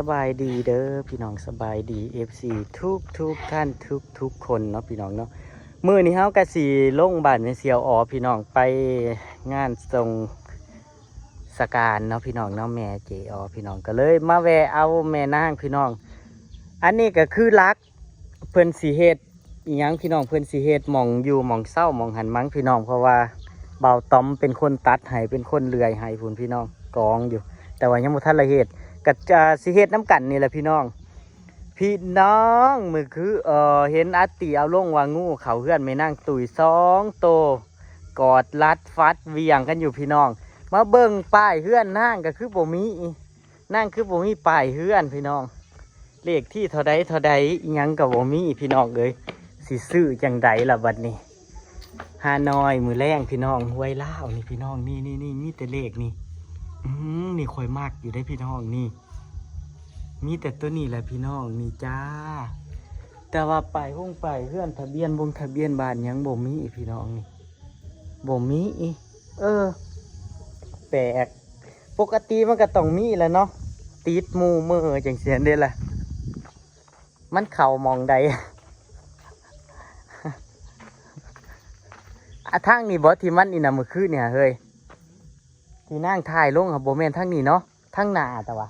สบายดีเด้อพี่น้องสบายดี FC ทุกท่านทุกคนเนาะพี่น้องเนาะมื้อนี้เฮากะสิลงบ้านแม่เสียวอ๋อพี่น้องไปงานทรงสการเนาะพี่น้องเนาะแม่เจอ๋อพี่น้องก็เลยมาแวะเอาแม่นางพี่น้องอันนี้ก็คือรักเพิ่นสิเฮ็ดอีหยังพี่น้องเพิ่นสิเฮ็ดหม่องอยู่หม่องเศร้าหม่องหันมั้งพี่น้องเพราะว่าเบาต้อมเป็นคนตัดให้เป็นคนเลื่อยให้พุ่นพี่น้องกองอยู่แต่ว่ายังบ่ทันละเฮ็ดก็จะสิเฮ็ดน้ำกันนี่แหละพี่น้องมือคือเห็นอาติเอาลงว่างูเขาเฮือนไม่นั่งตุย2 โตกอดรัดฟัดเวียงกันอยู่พี่น้องมาเบิ่งป้ายเฮือนนั่งก็คือบ่มีนั่งคือบ่มีป้ายเฮือนพี่น้องเลขที่เท่าใดอิหยังก็บ่มีพี่น้องเอ้ยสิซื้อจังใดล่ะบัดนี้ฮานอยมือแรงพี่น้องห้วยลาวนี่พี่น้องนี่มีแต่เลขนี่นี่ค่อยมากอยู่ได้พี่น้องนี่มีแต่ตัวนี้แหละพี่น้องนี่จ้าแต่ว่าไปห้องไปเพื่อนทะเบียนทะเบียนบ้านยังบ่มีพี่น้องนี่บ่มีแปลกปกติมันก็ต้องมีแหละเนาะติดหมู่มือจังเสียนเด้ล่ะมันเข่ามองใดทางนี้บ่ที่มันนี่นะมื้อคืนเนี่ยเฮ้ยที่นั่งถ่ายลงครับบ่แม่นทางนี้เนาะทางหน้าแต่ว่า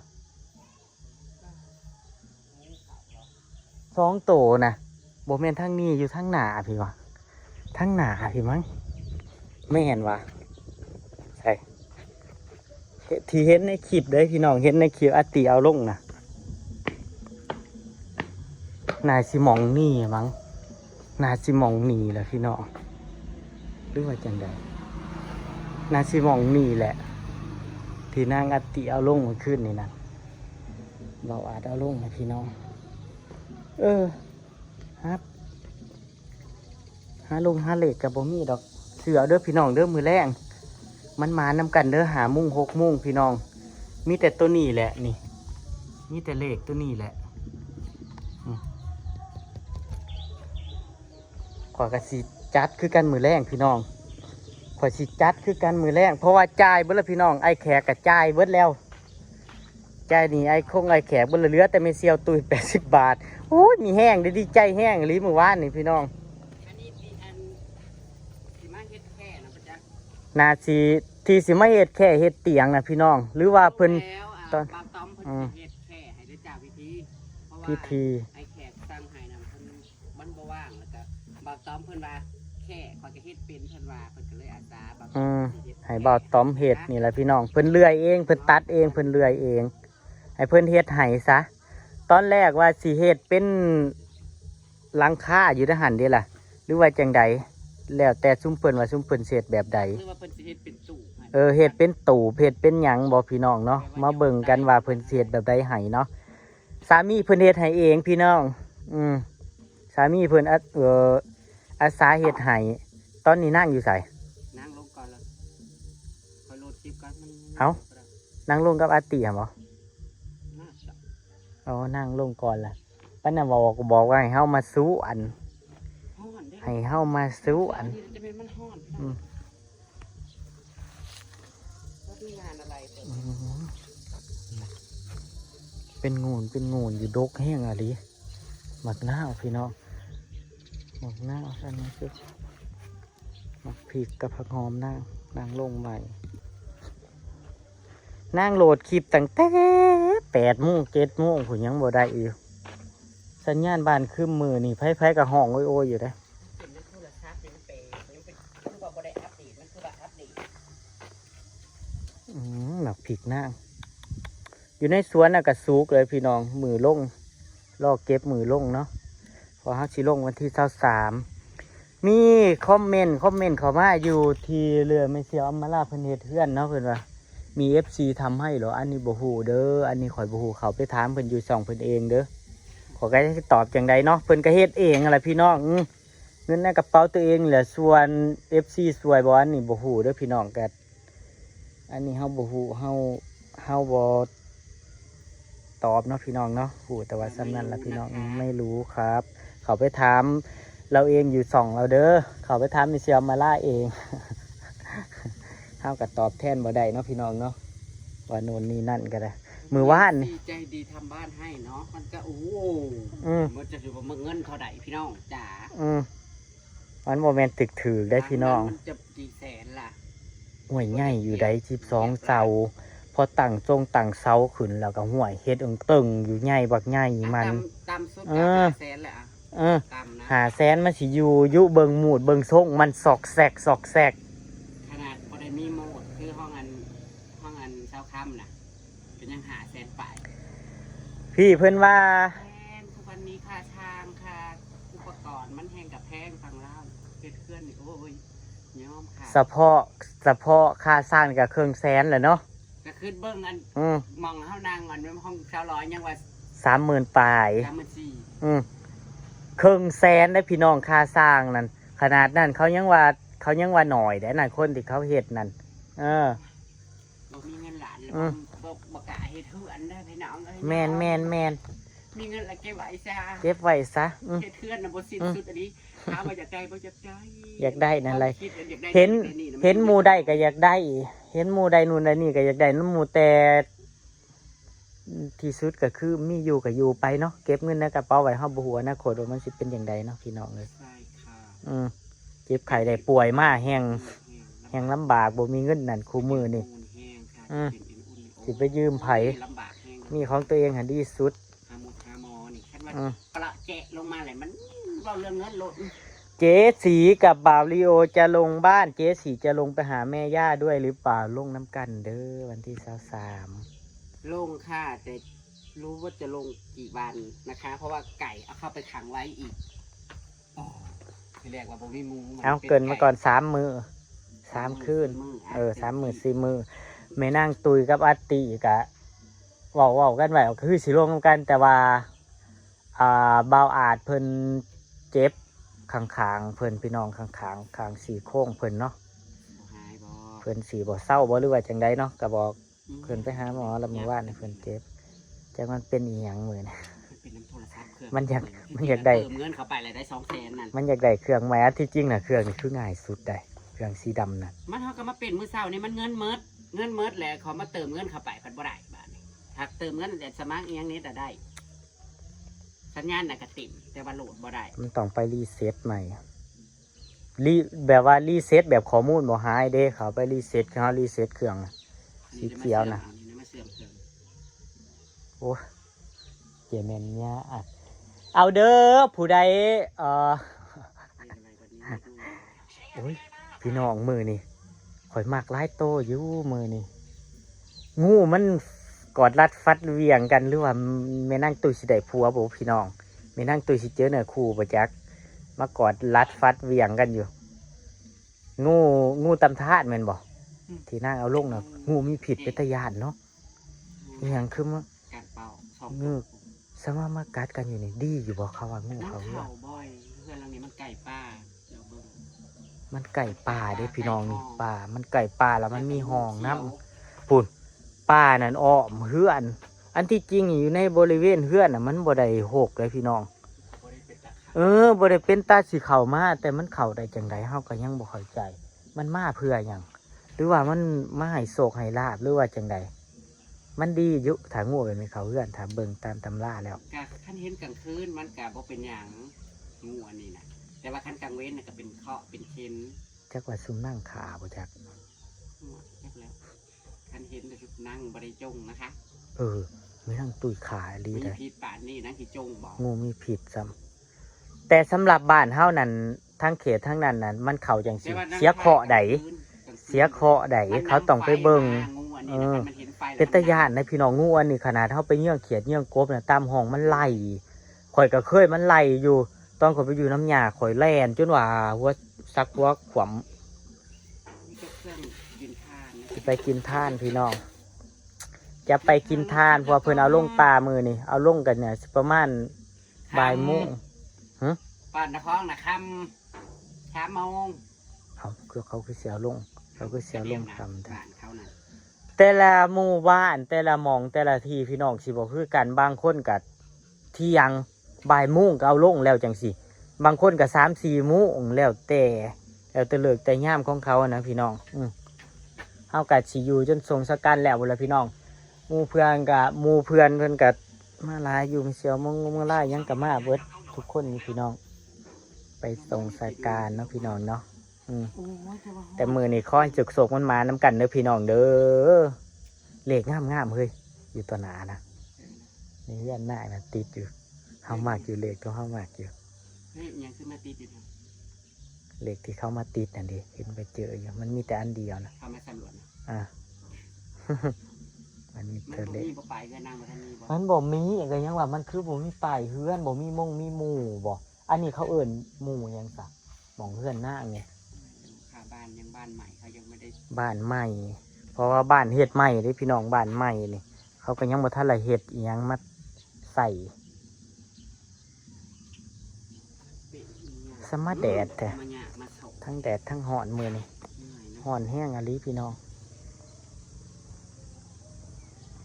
2 โตนะบ่แม่นทางนี้อยู่ทางหน้าพี่วะทางหน้าพี่มั้งไม่เห็นวะใช่ที่เห็นในคลิปเลยพี่น้องเห็นในคลิปอาติเอาลงนะนายสิมองนี่มั้งนายสิมองนี่แหละพี่น้องหรือว่าจังใดนายสิมองนี่แหละที่นางอาติเอาลงมาขึ้นนี่นะเราอาจเอาลงนะพี่น้องครับหาลงหาเหล็กกับบ่มีดอกเสือเด้อพี่น้องเด้อมือแรงมันมานำกันเด้อหามุ่ง6 โมงพี่น้องมีแต่ตัวนี้แหละนี่มีแต่เลขตัวนี้แหละขอกระสีจัดคือกันมือแรงพี่น้องขอสีจัดคือกันมือแรงเพราะว่าจ่ายเบิดแล้วพี่น้องไอ้แขกกับจ่ายเบิดแล้วจ่ายนี่ไอ้แขกเบิดเหลือแต่ไม่เซียวตุ้ย80 บาทโอ้ยมีแห้งดีใจแห้งลิ้มมือว่านนี่พี่น้องนาทีที่สิมาเฮ็ดแค่เฮ็ดเตียงนะพี่น้องหรือว่าเพิ่นตอนเฮ็ดแค่ให้ได้จากพิธีไอ้แขกสร้างให้นะมันบ่ว่างแล้วก็บ่าวต้อมเพิ่นว่าแค่ขอจะเฮ็ดเป็นเพิ่นว่าเพิ่นก็เลยอาสาบ่าวต้อมให้บ่าวต้อมเฮ็ดนี่แหละพี่น้องเพิ่นเลื่อยเองเพิ่นตัดเองเพิ่นเลื่อยเองให้เพิ่นเฮ็ดให้ซะตอนแรกว่าสิเฮ็ดเป็นหลังคาอยู่ทหารเด้ล่ะหรือว่าจังใดแล้วแต่ซุ่มเพิ่นว่าซุ่มเพิ่นเฮ็ดแบบใดหรือว่าเพิ่นสิเฮ็ดเป็นตู้เฮ็ดเป็นตู้เฮ็ดเป็นหยังบ่พี่น้องเนาะมาเบิ่งกันว่าเพิ่นเฮ็ดแบบใดให้เนาะสามีเพิ่นเฮ็ดให้เองพี่น้องสามีเพิ่นอาสาเฮ็ดให้ตอนนี้นั่งอยู่ไสนั่งลงก่อนแล้วค่อยโหลดคลิปก่อนนั่งลงกับอาติหรอนั่งลงก่อนล่ะปานนั้นบอกว่าให้เฮามาสู้อันให้เฮามาสู้อันเป็นงูนอยู่ดกแห้งอะไรหมักหน้าพี่น้องหมักหน้าอันนี้คือหมักพริกกับผักหอมนั่งลงใหม่นั่งโหลดคลิปตั้งแต่8 โมง 7 โมงผมยังบ่ได้อีกสัญญาณบ้านคืมมือนี่ไพ่กับห้องโอ้ยอยู่ได้หมักพริกนั่งอยู่ในสวนน่ะกับซุกเลยพี่น้องมือลงลอกเก็บมือลงเนาะพอฮักชิลงวันที่23มีคอมเมนต์เข้ามาอยู่ที่เรือไม่เสียวมาลาเพิ่นเฮ็ดเฮือนเนาะเพิ่นว่ามี FC ทำให้เหรออันนี้บ่ฮู้เด้ออันนี้ข่อยบ่ฮู้เขาไปถามเพิ่นอยู่ช่องเพิ่นเองเด้อขอให้ตอบจังใดเนาะเพิ่นก็เฮ็ดเองอะไรพี่น้องเงินในกระเป๋าตัวเองแหละส่วน FC สวยบ่อันนี้บ่ฮู้เด้อพี่น้องก็อันนี้เฮาบ่ฮู้เฮาบ่ตอบเนาะพี่น้องเนาะฮู้แต่ว่าซ้ำนั้นล่ะพี่น้องไม่รู้ครับเขาไปถามเราเองอยู่ช่องเราเด้อเขาไปถามมิเซียมาล่าเองเฮาก็ตอบแทนบ่ได้เนาะพี่น้องเนาะว่าโน่นนี่นั่นก็ได้ มือว่าน ดีใจดีทำบ้านให้เนาะมันก็โอ้โห อืม มันจะถือว่ามันเงินเท่าไหร่พี่น้องจ๋า มันโมเมนต์ตึกถือได้พี่น้อง มันจะกี่แสนล่ะ ห่วยใหญ่อยู่ได้12 เสาพอตั้งเสาขึ้นแล้วก็ห่วยเฮ็ดตึงอยู่ใหญ่บักใหญ่มัน ตามสุด เอ ก็ อ 5 แสนแหละอะ เออ ตามนะ หาแสนมันสิอยู่ยุเบิงหมูดเบิงทรงมันซอกแซก ขนาดพอได้มีโหมดคือห้องอันเช้าค่ำน่ะเป็นยัง5 แสนปลาย พี่เพิ่นว่า แพงทุกวันนี้ค่าช่างค่าอุปกรณ์มันแพงกับแพงฟังเล่าเฮ็ดเคลื่อนนี่โอ้ยยอมค่ะ เฉพาะค่าสร้างกับเครื่องแสนแหละเนาะ ก็ขึ้นเบิ้งอัน อืม มองเฮานางอันห้อง900ยังว่า 30,000 ปลาย 34,000 อืมเครื่องแสนได้พี่น้องค่าสร้างนั่นขนาดนั้นเขายังว่าหน่อยแต่นั่นคนที่เขาเฮ็ดนั่นบ่มีเงินหลานแล้ว อืม บ่กล้าเฮ็ดเฮือนได้พี่น้องเอ้ย แม่น มีเงินละเก็บไว้ซะ เก็บไว้ซะ เฮ็ดเฮือนน่ะบ่สิ้นสุดอันนี้ถามว่าอยากได้บ่อยากได้ อยากได้นั่นเลย คิดว่าอยากได้ เห็น นี่ะ เห็นหมู่ใดก็อยากได้ เห็นหมู่ใดนู่นใดนี่ก็อยากได้น้ำหมู่แต่ที่สุดก็คือมีอยู่ก็อยู่ไปเนาะเก็บเงินในกระเป๋าไว้เฮาบ่ฮู้อนาคตว่ามันสิเป็นจังไดเนาะพี่น้องเอ้ย ใช่ค่ะ เจ็บไข้ได้ป่วยมาแฮงลำบากบ่มีเงินนั่นคู่มือนี่ แห้งค่ะ อืม เป็นอุ่นๆ สิไปยืมไผ ลำบากแห้ง มีของตัวเองหันดีสุด หาหมดหาหมอนี่คันว่า อืม ประแจะลงมาเลยมันเว้าเรื่องเงินโลด เจ๊สีกับบ่าวลีโอจะลงบ้านเจ๊สีจะลงไปหาแม่ย่าด้วยหรือเปล่าลงน้ำกันเด้อวันที่23 ลงค่ะแต่รู้ว่าจะลงกี่วันนะคะ เพราะว่าไก่เอาเข้าไปขังไว้อีกอ๋อที่แรกว่าบ่มีหมู เอาเกินมาก่อน3 มื้อ3 คืน 3 มื้อ 4 มื้อแม่นั่งตุยกับอาติกะเว้ากันไว้ก็คือสิลงนำกันแต่ว่าบ่าวอาจเพิ่นเจ็บข้างๆเพิ่นพี่น้องข้างๆข้างสี่โค้งเพิ่นเนาะ บ่หายบ่ เพิ่นสีบ่เศร้าบ่หรือว่าจังใดเนาะก็บอกเพิ่นไปหาหมอแล้วเมื่อวานนี่เพิ่นเจ็บจักมันเป็นอีหยังมื้อนะ มันเป็นน้ำโทรศัพท์เครื่อง มันอยากได้ เติมเงินเข้าไปเลยได้200,000นั่น มันอยากได้เครื่องใหม่อันที่จริงน่ะเครื่องนี่คือง่ายสุดได้เครื่องสีดำนั่น มันเขาก็มาเป็นมื้อเช้านี่มันเงินเมิดแหละเขามาเติมเงินเข้าไปเพิ่นบ่ได้บาดนี้ถ้าเติมเงินแต่สมัครอีหยังนี้แต่ได้ สัญญาณน่ะก็ติ่มแต่ว่าโหลดบ่ได้ มันต้องไปรีเซ็ตใหม่แบบว่ารีเซ็ตแบบข้อมูลบ่หายเด้เขาไปรีเซ็ตเขารีเซ็ตเครื่องน่ะ สีเขียวน่ะ อันนี้มาเสื่อมเครื่อง โอ้เจแม่นยาอัดเอาเด้อผู้ใดอะไรกว่านี้ โอ้ยพี่น้องมือนี่ข่อยมากหลายโตอยู่มือนี่งูมันกอดรัดฟัดเหวียงกันหรือว่าแม่นั่งตุยสิได้ผัวบ่พี่น้องแม่นั่งตุยสิเจอเนื้อคู่ประจักมากอดรัดฟัดเหวียงกันอยู่งูตำธาตุแม่นบ่ที่นั่งเอาลงน่ะงูมีผิดเป็นตะยานเนาะอหย่างคือมัน การเป่าสอง เงือก สมามากัดกันอยู่นี่ดีอยู่บ่เขาว่างู น้ำ เขา เข่า ว่า บ่อยเพื่อนเรานี้มันไก่ป้าเดี๋ยวเบิ่ง มันไก่ป่าเด้พี่น้องนี่ป่ามันไก่ป่าแล้วมันมีห้องน้ำปุ่นป่านั่นอ้อมเฮือน อันที่จริงอยู่ในบริเวณเฮือนน่ะมันบ่ได้หกเลยพี่น้อง บ่ได้เป็นตาขา บ่ได้เป็นตาสิเข้ามาแต่มันเข้าได้จังไดเฮาก็ยังบ่เข้าใจ มันมาเพื่อหยังหรือว่ามันมาให้โศกให้ลาบหรือว่าจังไดมันดีอยู่ถ้างูเป็นไม่เข้าเฮือนถ้าเบิ่งตามตำราแล้ว กะขั้นเห็นกลางคืนมันกะบ่เป็นหยังงูอันนี้นะแต่ว่าขั้นกลางเว้นน่ะก็เป็นเคาะเป็นเค็น จักว่าซุมนั่งขาบ่จัก หัวเรียบแล้วขั้นเห็นแต่ชุดนั่งบ่ได้จงนะคะ ไม่นั่งตุยขาดี มี ได้ พิษป่านนี่นั่งที่จงบอก งูมีผิดซ้ำแต่สำหรับบ้านเฮานั่นทั้งเขตทั้งนั้นนั้นมันเข้าจังสิเสียเคราะห์ใดเสียเคราะห์ใดเขาต้องไปเบิ่ง งูอันนี้นะมันเห็นไฟ เป็นตาย่านนะพี่น้องงูอันนี้ขนาดเฮาไปเยื่องเขียดเยื่องกบน่ะตามห้องมันไล่ข่อยก็เคยมันไล่อยู่ตอนข่อยไปอยู่น้ำยาข่อยแล่นจนว่าหัวซักหัวขวม นี่ก็เครื่องยืนทานนะ สิไปกินท่านพี่น้องจะไปกินท่านเพราะเพิ่นเอาลงปลามือนี่เอาลงกันเนี่ยสิประมาณบ่ายโมง ป่านนครนะคำ3 โมง เขาคือเสียลงเขาคือเสียลงทำ บ้านเขาน่ะ แต่ละหมู่บ้านแต่ละหมองแต่ละที่พี่น้องสิบอกคือกันบางคนกับเที่ยงบ่ายโมงก็เอาลงแล้วจังสิบางคนกับ3-4 โมงแล้วแต่เลิกแต่ย่ามของเขานะพี่น้องเฮากัดสิอยู่จนทรงสกันแล้วเวลาพี่น้อง หมู่เพื่อนกับหมู่เพื่อนเพิ่นกับมาหลายอยู่เสียวมงมาหลายยังกับมาเบิดทุกคนนี่พี่น้องไปส่งสายการเนาะพี่น้องเนาะแต่มือนี่ข้อจุกโศกมันมาน้ำกันเด้อพี่น้องเด้อเลขงามเฮ้ยอยู่ตัวหนานะนี่ยันหน้านะติดอยู่เฮามากอยู่เลขตัวเฮามากอยู่ เฮ้ยยังขึ้นมาตีอยู่ เลขที่เข้ามาติดนั่นดิเห็นไปเจออยู่มันมีแต่อันเดียวนะ เขามาสำรวจนะ อ่ะ มันมี มัน แต่เล มี ข บ่ไปเงินนางมาทันมีบ่ มันบ่มีอย่างไรยังว่ามันคือบ่มีป้ายเฮือนบ่มีมงมีหมู่บ่อันนี้เขาเอิ่นหมู่หยังซะหม่องเฮือนหน้าไง ค่าบ้านยังบ้านใหม่เขายังไม่ได้ บ้านใหม่ เพราะว่าบ้านเฮ็ดใหม่เด้พี่น้องบ้านใหม่นี่เขาก็ยังบ่ทันละเฮ็ดอีหยังมาใส่สมาแดดแท้ มาเนี่ยมาส่ง ทั้งแดดทั้งร้อนมื้อนี่ร้อนแห้งอะลีพี่น้อง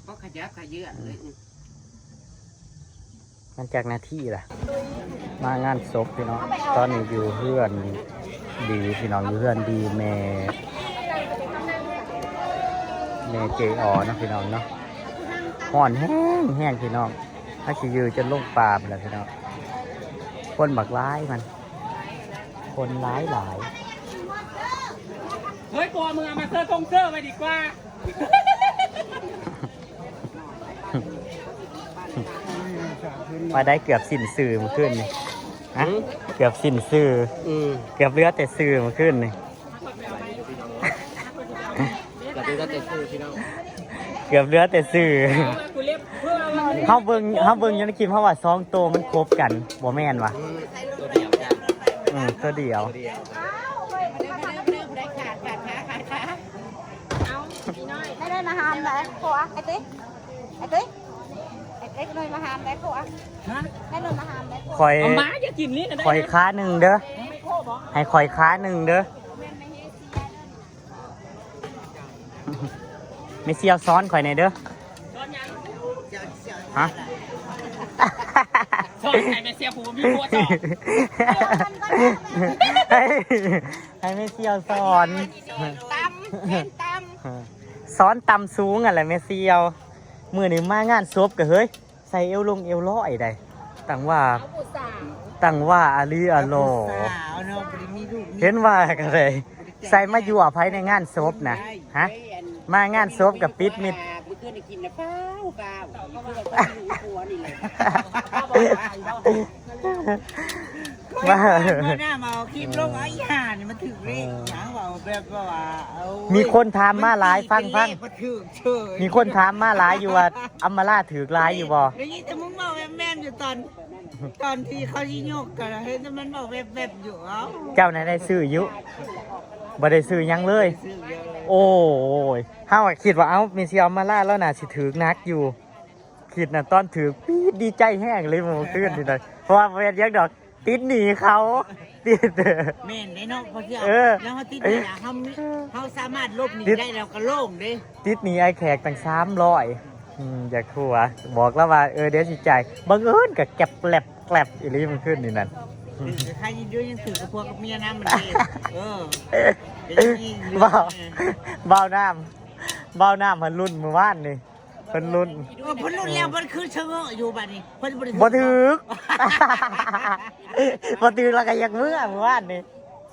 ก็ขยับขยื่นเลย มันจากหน้าที่ล่ะ มางานศพพี่น้องตอนนี้อยู่เพื่อนดีพี่น้องอยู่เพื่อนดีแม่เจออเนาะพี่น้องเนาะห่อนแห้งพี่น้องถ้าสิยือจะลงปลาไปแล้วพี่น้องคนบักร้ายมัน คนร้ายหลาย เฮ้ยตัวมึงเอามาเสื้อตรงเสื้อไปดีกว่า มาได้เกือบสิ้นสื่อมาขึ้นนี่ฮะเกือบสิ้นสื่อเกือบเหลือแต่สื่อมาขึ้นนี่ ก็ดูแต่ชื่อพี่น้อง เกือบเหลือแต่สื่อเขาเบิ่งอยันกินเพราะว่าซองโตมันครบกันบ่แม่นวะ ตัวเดียวจ้ะ ตัวเดียว đây là hàm đấy cô á cái tí nơi mà hàm đấy cô á đây nơi mà hàm đấy คอย เอาม้าจะกินนี่นะได้ คอยค้าหนึ่งเด้อให้คอยค้าหนึ่งเด้อไม่เซียวซ้อนคอยในเด้อฮะ ชอบใครไปเสียผูมีหัวจอก ให้ไม่เซียวซ้อน tâm bên tâm ซ้อนตำสูงอะไรไม่เซียวมือหนึ่งมางานซบกับเฮ้ยใส่เอวลงเอวร้อยได้ตั้งว่าอาลีอาโลเห็นว่ากันเลยใส่มาอยู่อภัยในงานซบนะฮะมางานซบกับปิดมิด เมื่อคืนได้กินนะเปล่าเปล่าคือเราก็อยู่หัวนี่เลย ว่า หน้ามาคลิปลงไอ้ห่านี่มันถึงเลขหยังว่าแบบว่าเอา มีคนถามมาหลายฟัง มันถึงเฉย มีคนถามมาหลายอยู่ว่าอัมมาลาถือหลายอยู่บ่ แล้วนี่แต่มึงบอกแม่นอยู่ตอนที่เขาที่โยกกันเฮ้ยแต่มันบอกแบบอยู่เอ้า เจ้าไหนได้ซื้ออยู่บ่ได้ซื้อหยังเลย ซื้อเยอะเลย โอ้ยเฮาอะคิดว่าเอ้ามีสิอัมมาลาแล้วน่ะสิถือนักอยู่คิดน่ะตอนถือปี๊ดดีใจแห้งเลยมื้อคืนนี่เลยเพราะว่าเวียนยังดอกติดหนีเขาติด แม่นได้เนาะเขาที่ เออ แล้วเขาติดเนี่ยเขาสามารถลบหนีได้แล้วก็โล่งเด้ ติดหนีไอแขกตั้ง300อยากทัวบอกแล้วว่าเดี๋ยวสิจ่ายบังเอิญกับแกลบแกลบอีหลีมันขึ้นนี่นั่น ใครยินดียังถือกับพวกกับเมียน้ำมันเองเบาเบาน้ำมันรุ่นเมื่อวานนี่เพิ่นรุ่น เพิ่นรุ่นแล้วมันคือเชิงอยู่บัดนี้เพิ่น บ่ถึก บ่ถึกแล้วก็อยากเมื่อวานนี่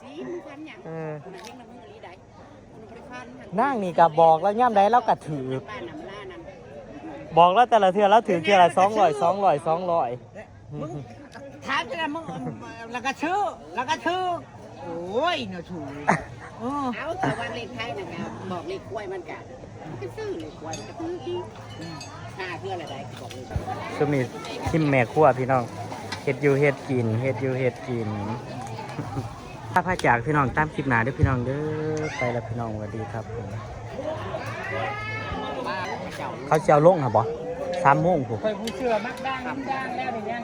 สีพันอย่าง เออ เล็กน้ำมือลีได้บริพันธ์ นางนี่ก็บอกแล้วย่ำใดเราก็ถือ บ้านน้ำล่านั่น บอกแล้วแต่ละเทื่อแล้วถือเทื่อละ200 มึงถามจะมึงแล้วก็ชื่อโอ้ยเนาะถูก เอาแต่ว่าเลขไทยนะครับบอกเลขกล้วยมันกะมันก็ซื้อเลขกล้วยมันก็ซื้ออีกเพื่ออะไรได้บอกเลย ซุมนี่ทิมแม่ครัวพี่น้องเฮ็ดอยู่เฮ็ดกินถ้าพาจากพี่น้องตามคลิปหน้าเด้อพี่น้องเด้อไปแล้วพี่น้องสวัสดีครับผมเขาสิเจ้าลงครับบ่3 โมงผม เคยผู้เชื่อมักดังแล้วนี่เนี่ย